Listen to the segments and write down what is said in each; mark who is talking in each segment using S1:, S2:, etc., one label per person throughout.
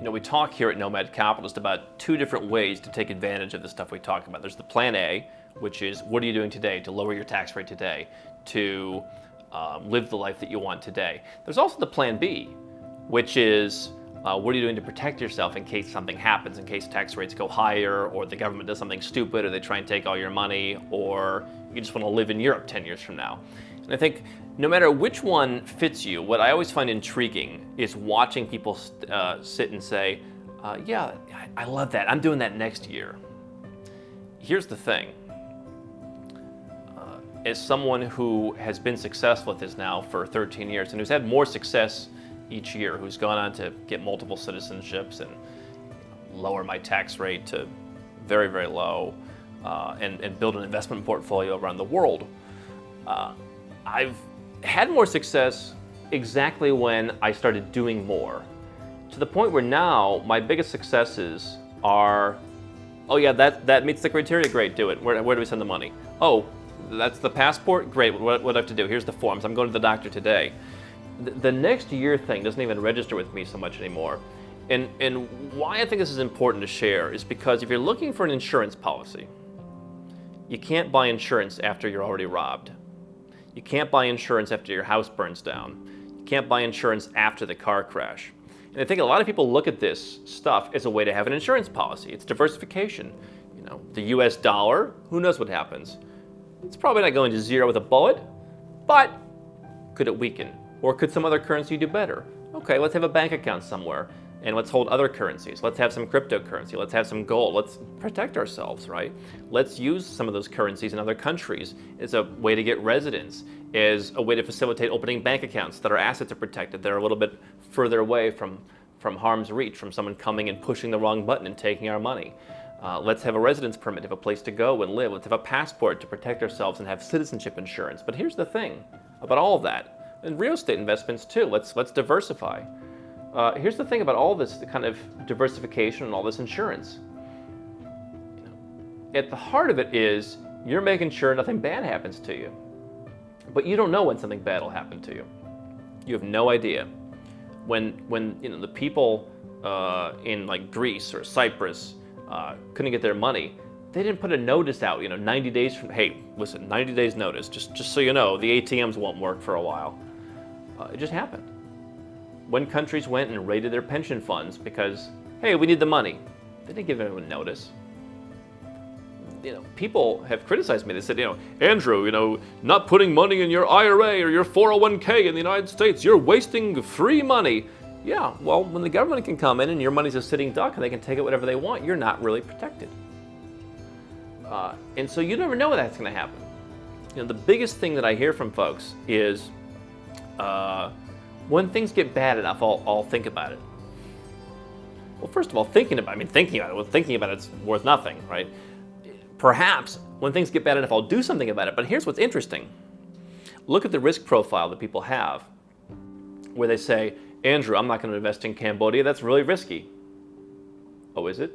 S1: We talk here at Nomad Capitalist about two different ways to take advantage of the stuff we talk about. There's the plan A, which is what are you doing today to lower your tax rate today, to live the life that you want today. There's also the plan B, which is what are you doing to protect yourself in case something happens, in case tax rates go higher, or the government does something stupid, or they try and take all your money, or you just want to live in Europe 10 years from now. And I think no matter which one fits you, what I always find intriguing is watching people sit and say, yeah, I love that. I'm doing that next year. Here's the thing. As someone who has been successful at this now for 13 years and who's had more success each year, who's gone on to get multiple citizenships and lower my tax rate to very, very low and build an investment portfolio around the world, I've had more success exactly when I started doing more, to the point where now my biggest successes are, oh yeah, that meets the criteria, great, do it. Where do we send the money? Oh, that's the passport? Great, what do I have to do? Here's the forms, I'm going to the doctor today. The next year thing doesn't even register with me so much anymore. And why I think this is important to share is because if you're looking for an insurance policy, you can't buy insurance after you're already robbed. You can't buy insurance after your house burns down. You can't buy insurance after the car crash. And I think a lot of people look at this stuff as a way to have an insurance policy. It's diversification. The US dollar, who knows what happens? It's probably not going to zero with a bullet, but could it weaken? Or could some other currency do better? Okay, let's have a bank account somewhere and let's hold other currencies. Let's have some cryptocurrency. Let's have some gold. Let's protect ourselves, right? Let's use some of those currencies in other countries as a way to get residence, as a way to facilitate opening bank accounts that our assets are protected. They're a little bit further away from harm's reach, from someone coming and pushing the wrong button and taking our money. Let's have a residence permit, have a place to go and live. Let's have a passport to protect ourselves and have citizenship insurance. But here's the thing about all of that, and real estate investments too. Let's diversify. Here's the thing about all this kind of diversification and all this insurance. At the heart of it is you're making sure nothing bad happens to you. But you don't know when something bad will happen to you. You have no idea. When the people in like Greece or Cyprus couldn't get their money, they didn't put a notice out, 90 days from, hey, listen, 90 days notice, just so you know, the ATMs won't work for a while. It just happened. When countries went and raided their pension funds because, hey, we need the money, they didn't give anyone notice. People have criticized me. They said, Andrew, not putting money in your IRA or your 401k in the United States, you're wasting free money. Yeah, well, when the government can come in and your money's a sitting duck and they can take it whatever they want, you're not really protected. And so you never know when that's going to happen. The biggest thing that I hear from folks is, when things get bad enough, I'll think about it. Well, first of all, thinking about it's worth nothing, right? Perhaps when things get bad enough, I'll do something about it. But here's what's interesting. Look at the risk profile that people have, where they say, Andrew, I'm not going to invest in Cambodia. That's really risky. Oh, is it?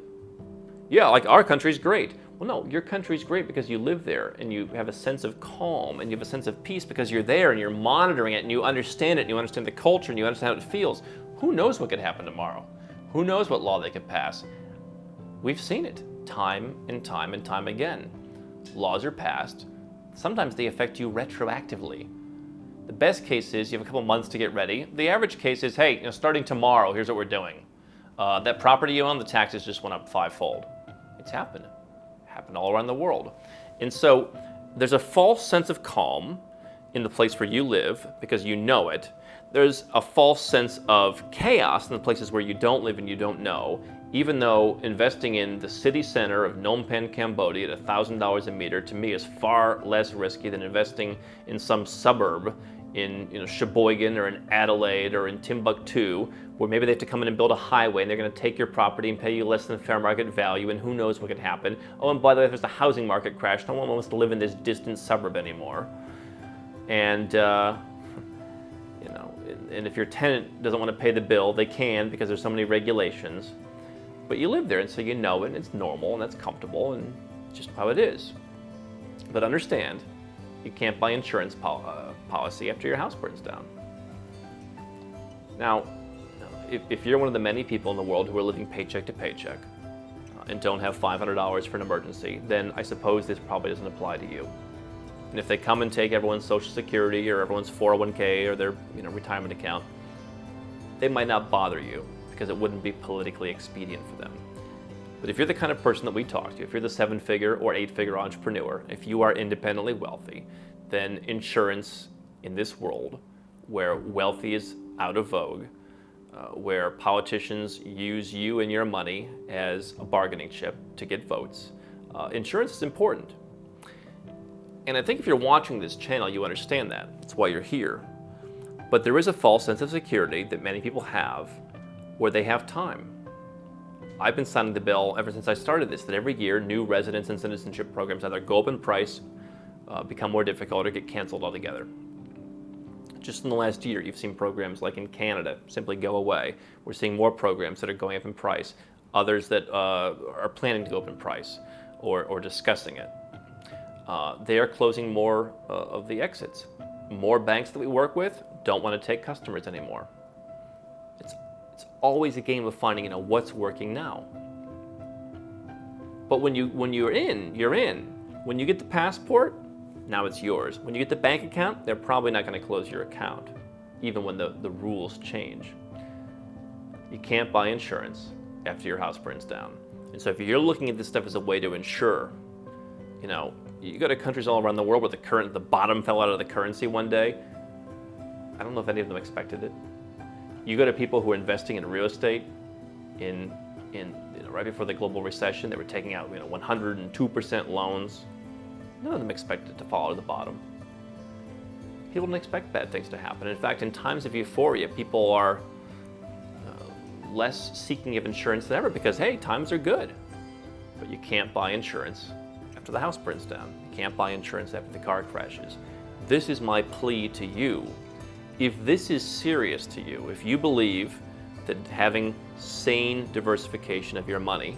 S1: Yeah, like our country's great. Well, no, your country's great because you live there and you have a sense of calm and you have a sense of peace because you're there and you're monitoring it and you understand it and you understand the culture and you understand how it feels. Who knows what could happen tomorrow? Who knows what law they could pass? We've seen it time and time and time again. Laws are passed. Sometimes they affect you retroactively. The best case is you have a couple months to get ready. The average case is, hey, starting tomorrow, here's what we're doing. That property you own, the taxes just went up 5-fold. It's happened all around the world. And so there's a false sense of calm in the place where you live because you know it. There's a false sense of chaos in the places where you don't live and you don't know, even though investing in the city center of Phnom Penh, Cambodia at $1,000 a meter to me is far less risky than investing in some suburb in Sheboygan or in Adelaide or in Timbuktu, where maybe they have to come in and build a highway and they're going to take your property and pay you less than fair market value, and who knows what could happen. Oh, and by the way, if there's a housing market crash, no one wants to live in this distant suburb anymore. And and if your tenant doesn't want to pay the bill, they can because there's so many regulations. But you live there, and so you know it, and it's normal, and that's comfortable, and just how it is. But understand, you can't buy insurance policy after your house burns down. Now, if you're one of the many people in the world who are living paycheck to paycheck and don't have $500 for an emergency, then I suppose this probably doesn't apply to you. And if they come and take everyone's Social Security or everyone's 401k or their retirement account, they might not bother you because it wouldn't be politically expedient for them. But if you're the kind of person that we talk to, if you're the 7-figure or 8-figure entrepreneur, if you are independently wealthy, then insurance in this world where wealthy is out of vogue, where politicians use you and your money as a bargaining chip to get votes, insurance is important. And I think if you're watching this channel, you understand that. That's why you're here. But there is a false sense of security that many people have where they have time. I've been signing the bill ever since I started this, that every year new residence and citizenship programs either go up in price, become more difficult, or get canceled altogether. Just in the last year, you've seen programs like in Canada simply go away. We're seeing more programs that are going up in price, others that are planning to go up in price or discussing it. They are closing more of the exits. More banks that we work with don't want to take customers anymore. It's always a game of finding what's working now. But when you're in, you're in. When you get the passport, now it's yours. When you get the bank account, they're probably not going to close your account, even when the rules change. You can't buy insurance after your house burns down. And so if you're looking at this stuff as a way to insure, you go to countries all around the world where the bottom fell out of the currency one day. I don't know if any of them expected it. You go to people who are investing in real estate in right before the global recession, they were taking out 102% loans. None of them expected it to fall to the bottom. People don't expect bad things to happen. In fact, in times of euphoria, people are less seeking of insurance than ever because, hey, times are good. But you can't buy insurance after the house burns down. You can't buy insurance after the car crashes. This is my plea to you. If this is serious to you, if you believe that having sane diversification of your money,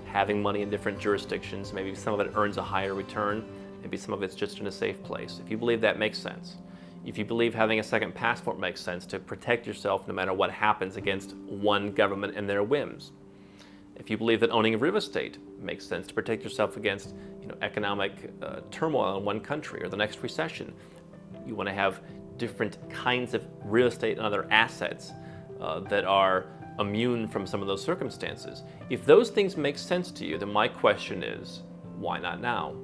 S1: having money in different jurisdictions, maybe some of it earns a higher return, maybe some of it's just in a safe place. If you believe that makes sense, if you believe having a second passport makes sense to protect yourself no matter what happens against one government and their whims, if you believe that owning real estate makes sense to protect yourself against economic turmoil in one country or the next recession, you want to have different kinds of real estate and other assets that are immune from some of those circumstances. If those things make sense to you, then my question is, why not now?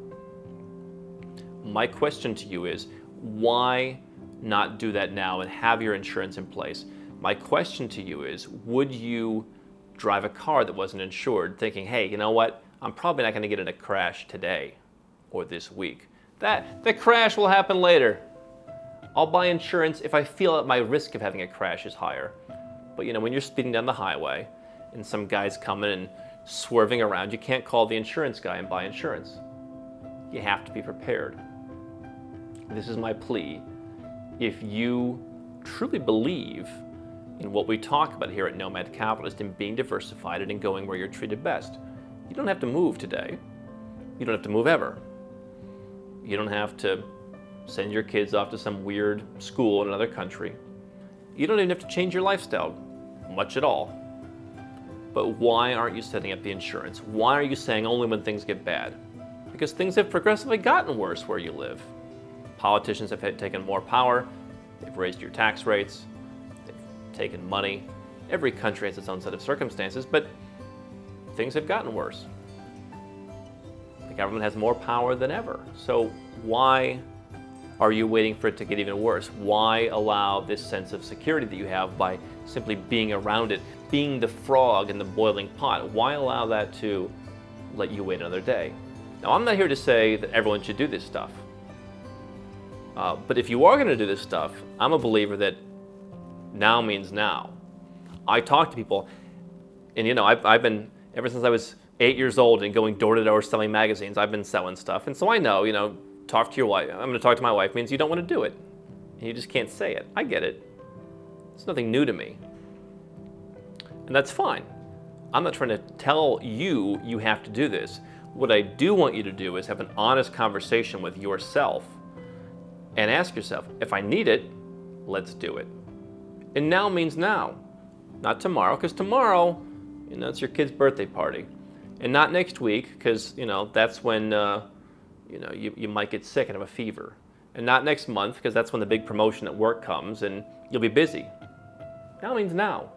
S1: My question to you is, why not do that now and have your insurance in place? My question to you is, would you drive a car that wasn't insured thinking, hey, you know what? I'm probably not going to get in a crash today or this week. The crash will happen later. I'll buy insurance if I feel that my risk of having a crash is higher. But when you're speeding down the highway and some guy's coming and swerving around, you can't call the insurance guy and buy insurance. You have to be prepared. This is my plea. If you truly believe in what we talk about here at Nomad Capitalist, in being diversified and in going where you're treated best, you don't have to move today. You don't have to move ever. You don't have to send your kids off to some weird school in another country. You don't even have to change your lifestyle much at all. But why aren't you setting up the insurance? Why are you saying only when things get bad? Because things have progressively gotten worse where you live. Politicians have taken more power. They've raised your tax rates. They've taken money. Every country has its own set of circumstances, but things have gotten worse. The government has more power than ever. So why are you waiting for it to get even worse? Why allow this sense of security that you have by simply being around it, being the frog in the boiling pot? Why allow that to let you wait another day? Now, I'm not here to say that everyone should do this stuff. But if you are going to do this stuff, I'm a believer that now means now. I talk to people, and I've been, ever since I was 8 years old and going door to door selling magazines, I've been selling stuff. And so I know, talk to your wife. I'm going to talk to my wife means you don't want to do it. And you just can't say it. I get it. It's nothing new to me. And that's fine. I'm not trying to tell you you have to do this. What I do want you to do is have an honest conversation with yourself and ask yourself, if I need it, let's do it. And now means now. Not tomorrow, because tomorrow, it's your kid's birthday party. And not next week, because, that's when, you might get sick and have a fever. And not next month, because that's when the big promotion at work comes and you'll be busy. Now means now.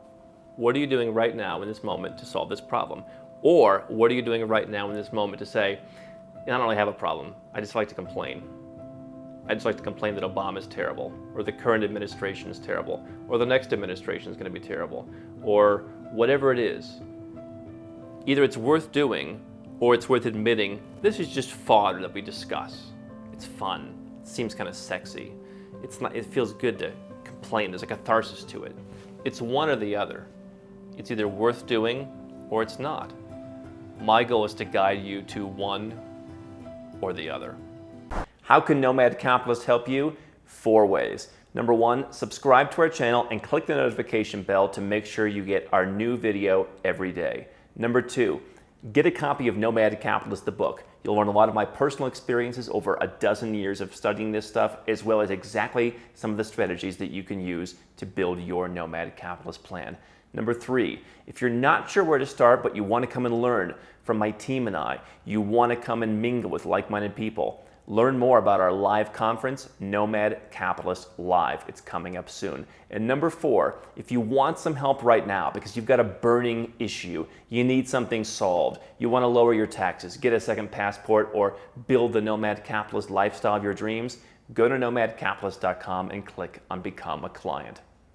S1: What are you doing right now in this moment to solve this problem? Or what are you doing right now in this moment to say, I don't really have a problem, I just like to complain. I just like to complain that Obama is terrible, or the current administration is terrible, or the next administration is going to be terrible, or whatever it is. Either it's worth doing, or it's worth admitting, this is just fodder that we discuss. It's fun, it seems kind of sexy. It feels good to complain, there's a catharsis to it. It's one or the other. It's either worth doing, or it's not. My goal is to guide you to one or the other. How can Nomad Capitalist help you? 4 ways. Number 1, subscribe to our channel and click the notification bell to make sure you get our new video every day. Number 2, get a copy of Nomad Capitalist, the book. You'll learn a lot of my personal experiences over a dozen years of studying this stuff, as well as exactly some of the strategies that you can use to build your Nomad Capitalist plan. Number 3, if you're not sure where to start, but you want to come and learn from my team and I, you want to come and mingle with like-minded people, learn more about our live conference, Nomad Capitalist Live. It's coming up soon. And number 4, if you want some help right now because you've got a burning issue, you need something solved, you want to lower your taxes, get a second passport, or build the Nomad Capitalist lifestyle of your dreams, go to nomadcapitalist.com and click on Become a Client.